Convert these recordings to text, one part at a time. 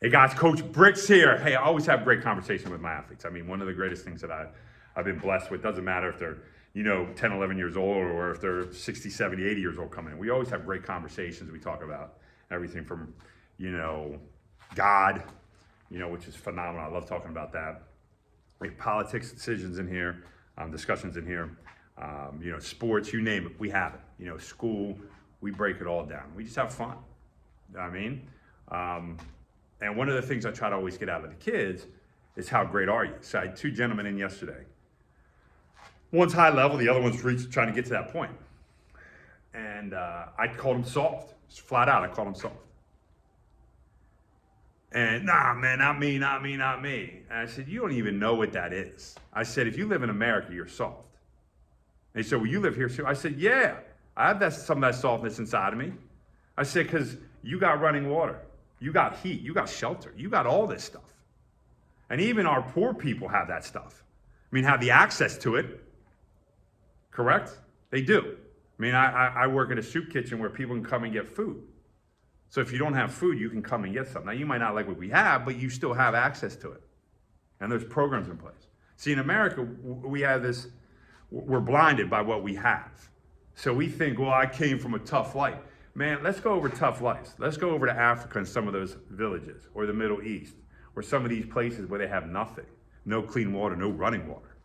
Hey guys, Coach Bricks here. Hey, I always have great conversation with my athletes. I mean, one of the greatest things that I've been blessed with, doesn't matter if they're, 10, 11 years old or if they're 60, 70, 80 years old coming in. We always have great conversations. We talk about everything from, God, which is phenomenal. I love talking about that. We have politics decisions in here, discussions in here, sports, you name it, we have it. School, we break it all down. We just have fun. I mean, and one of the things I try to always get out of the kids is how great are you? So I had two gentlemen in yesterday. One's high level, the other one's trying to get to that point. And I called him soft. Just flat out, I called him soft. And nah, man, not me. And I said, you don't even know what that is. I said, if you live in America, you're soft. And he said, well, you live here too. I said, yeah, I have some of that softness inside of me. I said, because you got running water. You got heat, you got shelter, you got all this stuff. And even our poor people have that stuff. I mean, have the access to it, correct? They do. I mean, I work at a soup kitchen where people can come and get food. So if you don't have food, you can come and get something. Now, you might not like what we have, but you still have access to it. And there's programs in place. See, in America, we have this, we're blinded by what we have. So we think, well, I came from a tough life. Man, let's go over tough lives. Let's go over to Africa and some of those villages, or the Middle East, or some of these places where they have nothing. No clean water, no running water.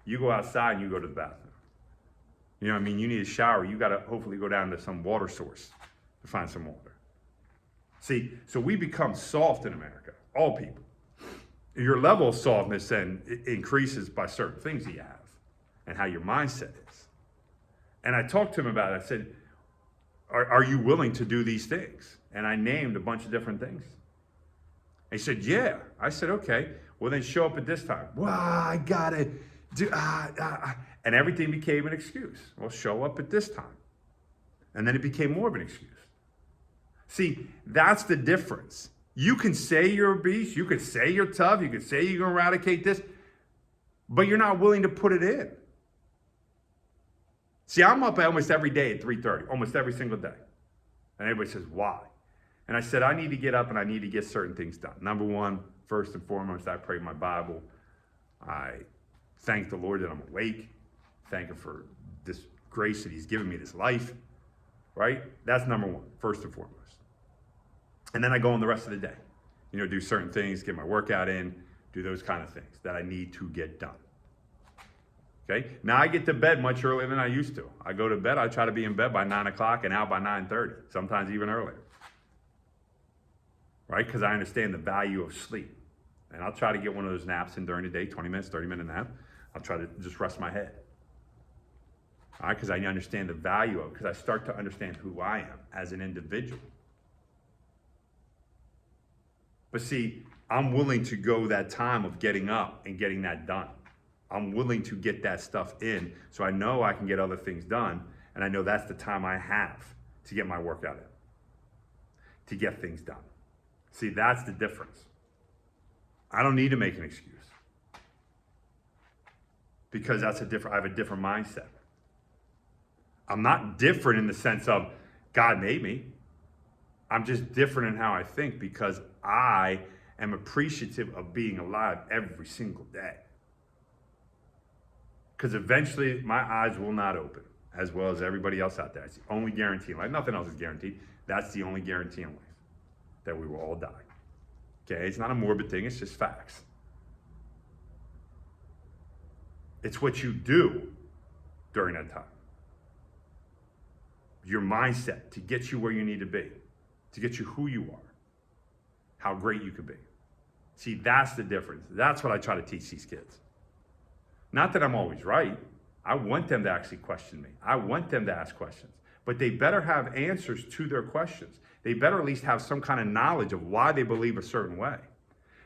You go outside and you go to the bathroom. You need a shower. You got to hopefully go down to some water source to find some water. See, so we become soft in America, all people. Your level of softness then increases by certain things that you have and how your mindset is. And I talked to him about it. I said, Are you willing to do these things? And I named a bunch of different things. He said, yeah. I said, okay, well then show up at this time. Well, I gotta do, and everything became an excuse. Well, show up at this time. And then it became more of an excuse. See, that's the difference. You can say you're a beast, you can say you're tough, you can say you're gonna eradicate this, but you're not willing to put it in. See, I'm up almost every day at 3:30, almost every single day. And everybody says, why? And I said, I need to get up and I need to get certain things done. Number one, first and foremost, I pray my Bible. I thank the Lord that I'm awake. Thank him for this grace that he's given me, this life, right? That's number one, first and foremost. And then I go on the rest of the day, do certain things, get my workout in, do those kind of things that I need to get done. Okay. Now I get to bed much earlier than I used to. I go to bed, I try to be in bed by 9 o'clock and out by 9:30, sometimes even earlier. Right? Because I understand the value of sleep. And I'll try to get one of those naps in during the day, 20 minutes, 30-minute nap. I'll try to just rest my head. All right, because I understand the value of it, because I start to understand who I am as an individual. But see, I'm willing to go that time of getting up and getting that done. I'm willing to get that stuff in so I know I can get other things done, and I know that's the time I have to get my workout in, to get things done. See, that's the difference. I don't need to make an excuse because I have a different mindset. I'm not different in the sense of God made me. I'm just different in how I think because I am appreciative of being alive every single day. Because eventually my eyes will not open as well as everybody else out there. It's the only guarantee in life. Nothing else is guaranteed. That's the only guarantee in life, that we will all die. Okay, it's not a morbid thing, it's just facts. It's what you do during that time. Your mindset to get you where you need to be, to get you who you are, how great you could be. See, that's the difference. That's what I try to teach these kids. Not that I'm always right. I want them to actually question me. I want them to ask questions. But they better have answers to their questions. They better at least have some kind of knowledge of why they believe a certain way.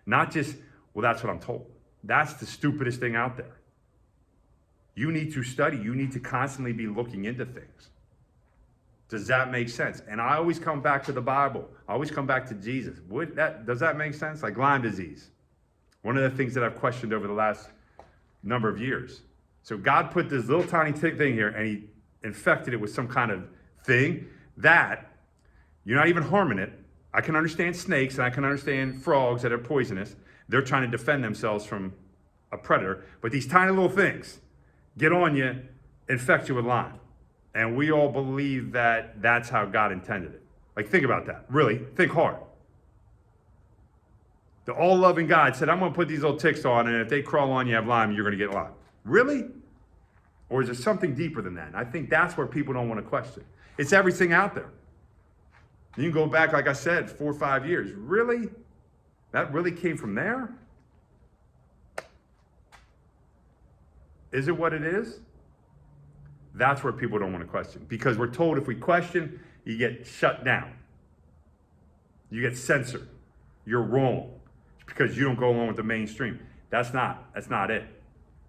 Not just, well, that's what I'm told. That's the stupidest thing out there. You need to study. You need to constantly be looking into things. Does that make sense? And I always come back to the Bible. I always come back to Jesus. Does that make sense? Like Lyme disease. One of the things that I've questioned over the last number of years. So God put this little tiny thing here and he infected it with some kind of thing that you're not even harming it, I can understand snakes and I can understand frogs that are poisonous. They're trying to defend themselves from a predator. But these tiny little things get on you, infect you with Lyme. And we all believe that that's how God intended it. Like, think about that. Really, think hard. The all-loving God said, I'm going to put these little ticks on, and if they crawl on you, have Lyme, you're going to get Lyme. Really? Or is there something deeper than that? And I think that's where people don't want to question. It's everything out there. You can go back, like I said, 4 or 5 years. Really? That really came from there? Is it what it is? That's where people don't want to question. Because we're told if we question, you get shut down. You get censored. You're wrong. It's because you don't go along with the mainstream. That's not it.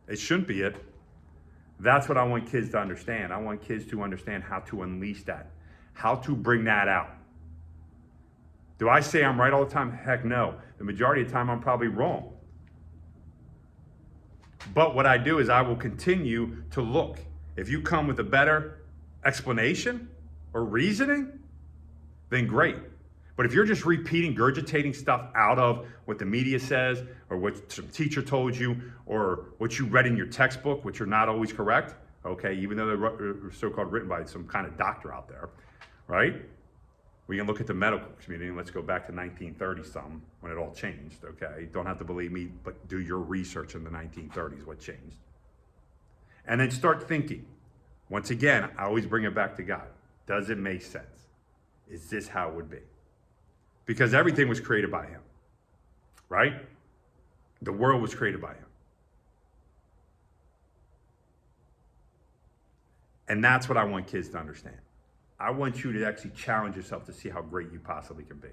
It shouldn't be it. That's what I want kids to understand. I want kids to understand how to unleash that, how to bring that out. Do I say I'm right all the time? Heck no. The majority of the time I'm probably wrong. But what I do is I will continue to look. If you come with a better explanation or reasoning, then great. But if you're just repeating, gurgitating stuff out of what the media says or what some teacher told you or what you read in your textbook, which are not always correct, okay, even though they're so-called written by some kind of doctor out there, right? We can look at the medical community and let's go back to 1930-something when it all changed, okay? Don't have to believe me, but do your research in the 1930s, what changed. And then start thinking. Once again, I always bring it back to God. Does it make sense? Is this how it would be? Because everything was created by him, right? The world was created by him. And that's what I want kids to understand. I want you to actually challenge yourself to see how great you possibly can be.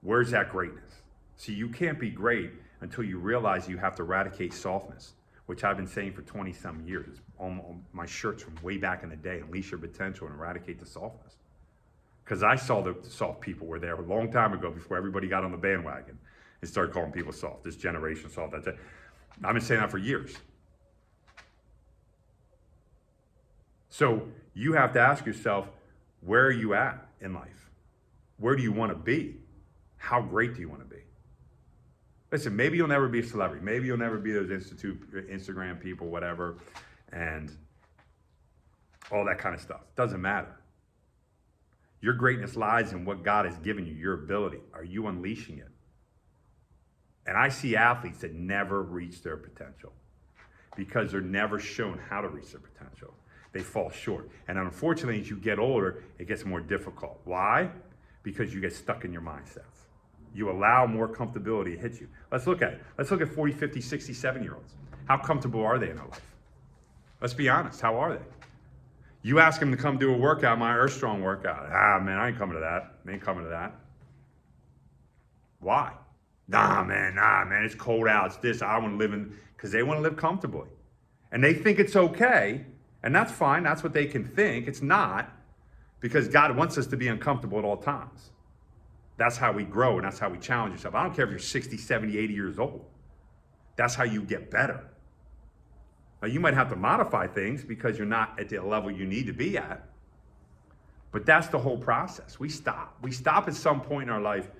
Where's that greatness? See, you can't be great until you realize you have to eradicate softness, which I've been saying for 20-some years. It's on my shirts from way back in the day. Unleash your potential and eradicate the softness. Because I saw the soft people were there a long time ago before everybody got on the bandwagon and started calling people soft. This generation soft. That's it. I've been saying that for years. So you have to ask yourself, where are you at in life? Where do you want to be? How great do you want to be? Listen, maybe you'll never be a celebrity. Maybe you'll never be those Instagram people, whatever, and all that kind of stuff. Doesn't matter. Your greatness lies in what God has given you, your ability. Are you unleashing it? And I see athletes that never reach their potential because they're never shown how to reach their potential. They fall short. And unfortunately, as you get older, it gets more difficult. Why? Because you get stuck in your mindsets. You allow more comfortability to hit you. Let's look at it. Let's look at 40, 50, 60, 70-year-olds. How comfortable are they in their life? Let's be honest. How are they? You ask them to come do a workout, my Earth Strong workout. Man, I ain't coming to that. I ain't coming to that. Why? Nah, man, it's cold out. It's this. I want to live in, because they want to live comfortably. And they think it's okay, and that's fine. That's what they can think. It's not, because God wants us to be uncomfortable at all times. That's how we grow, and that's how we challenge yourself. I don't care if you're 60, 70, 80 years old. That's how you get better. Now, you might have to modify things because you're not at the level you need to be at. But that's the whole process. We stop. We stop at some point in our life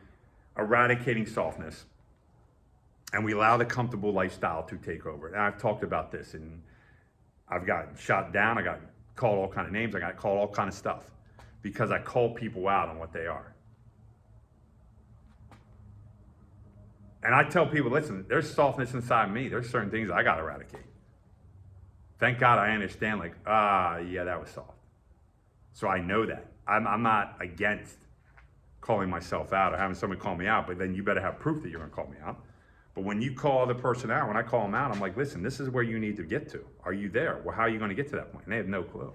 eradicating softness, and we allow the comfortable lifestyle to take over. And I've talked about this, and I've gotten shot down. I got called all kind of names. I got called all kind of stuff because I call people out on what they are. And I tell people, listen, there's softness inside me. There's certain things I got to eradicate. Thank God I understand, yeah, that was soft. So I know that. I'm not against calling myself out or having somebody call me out, but then you better have proof that you're going to call me out. But when you call the person out, when I call them out, I'm like, listen, this is where you need to get to. Are you there? Well, how are you going to get to that point? And they have no clue.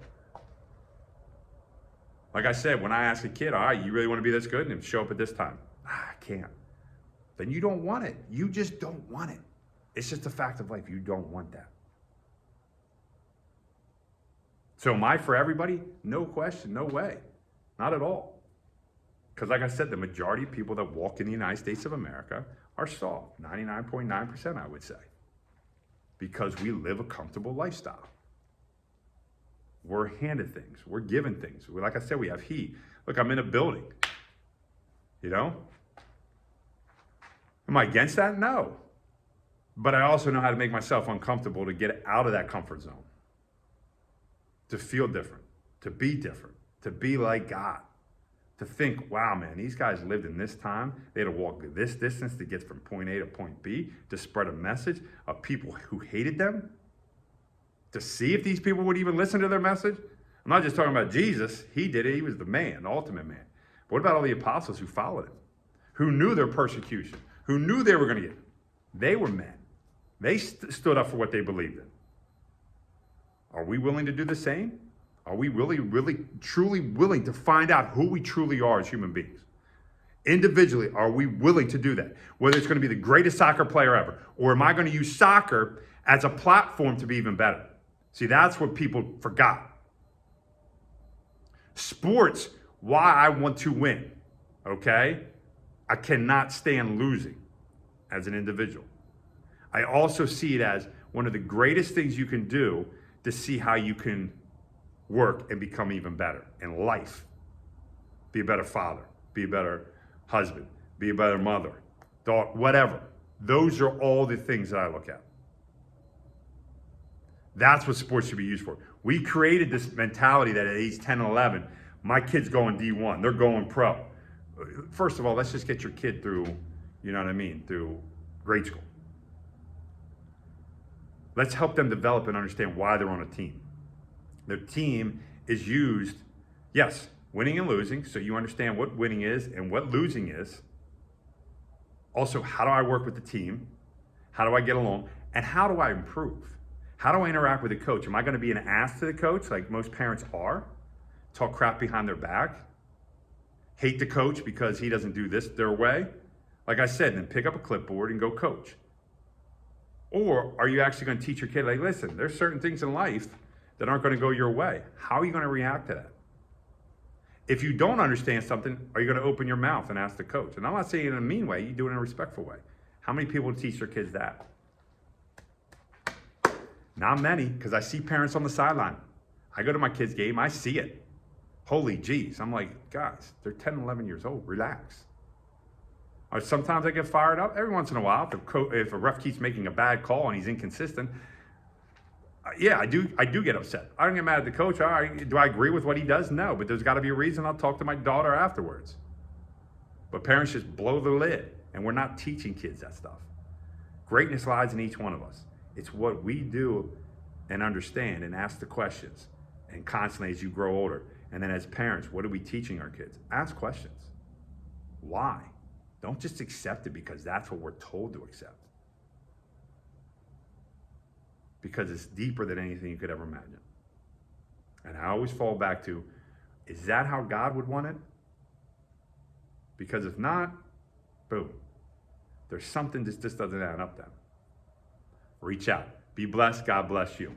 Like I said, when I ask a kid, all right, you really want to be this good? And show up at this time. I can't. Then you don't want it. You just don't want it. It's just a fact of life. You don't want that. So am I for everybody? No question, no way. Not at all. Because like I said, the majority of people that walk in the United States of America are soft. 99.9%, I would say. Because we live a comfortable lifestyle. We're handed things. We're given things. Like I said, we have heat. Look, I'm in a building. You know? Am I against that? No. But I also know how to make myself uncomfortable to get out of that comfort zone. To feel different, to be like God. To think, wow, man, these guys lived in this time. They had to walk this distance to get from point A to point B, to spread a message of people who hated them. To see if these people would even listen to their message. I'm not just talking about Jesus. He did it. He was the man, the ultimate man. But what about all the apostles who followed him? Who knew their persecution? Who knew they were going to get? They were men. They stood up for what they believed in. Are we willing to do the same? Are we really, truly willing to find out who we truly are as human beings? Individually, are we willing to do that? Whether it's going to be the greatest soccer player ever, or am I going to use soccer as a platform to be even better? See, that's what people forgot. Sports, why I want to win, okay? I cannot stand losing as an individual. I also see it as one of the greatest things you can do to see how you can work and become even better in life. Be a better father, be a better husband, be a better mother, daughter, whatever. Those are all the things that I look at. That's what sports should be used for. We created this mentality that at age 10 and 11, my kid's going D1, they're going pro. First of all, let's just get your kid through, you know what I mean, through grade school. Let's help them develop and understand why they're on a team. Their team is used, yes, winning and losing, so you understand what winning is and what losing is. Also, how do I work with the team? How do I get along? And how do I improve? How do I interact with the coach? Am I going to be an ass to the coach like most parents are? Talk crap behind their back? Hate the coach because he doesn't do this their way? Like I said, then pick up a clipboard and go coach. Or are you actually going to teach your kid, like, listen, there's certain things in life that aren't going to go your way. How are you going to react to that? If you don't understand something, are you going to open your mouth and ask the coach? And I'm not saying it in a mean way, you do it in a respectful way. How many people teach their kids that? Not many, because I see parents on the sideline. I go to my kid's game, I see it. Holy geez. I'm like, guys, they're 10, 11 years old, relax. Or sometimes I get fired up. Every once in a while, if a ref keeps making a bad call and he's inconsistent, yeah, I do get upset. I don't get mad at the coach. All right, do I agree with what he does? No, but there's got to be a reason. I'll talk to my daughter afterwards. But parents just blow the lid, and we're not teaching kids that stuff. Greatness lies in each one of us. It's what we do and understand and ask the questions, and constantly as you grow older. And then as parents, what are we teaching our kids? Ask questions. Why? Don't just accept it because that's what we're told to accept. Because it's deeper than anything you could ever imagine. And I always fall back to, is that how God would want it? Because if not, boom. There's something that just doesn't add up then. Reach out. Be blessed. God bless you.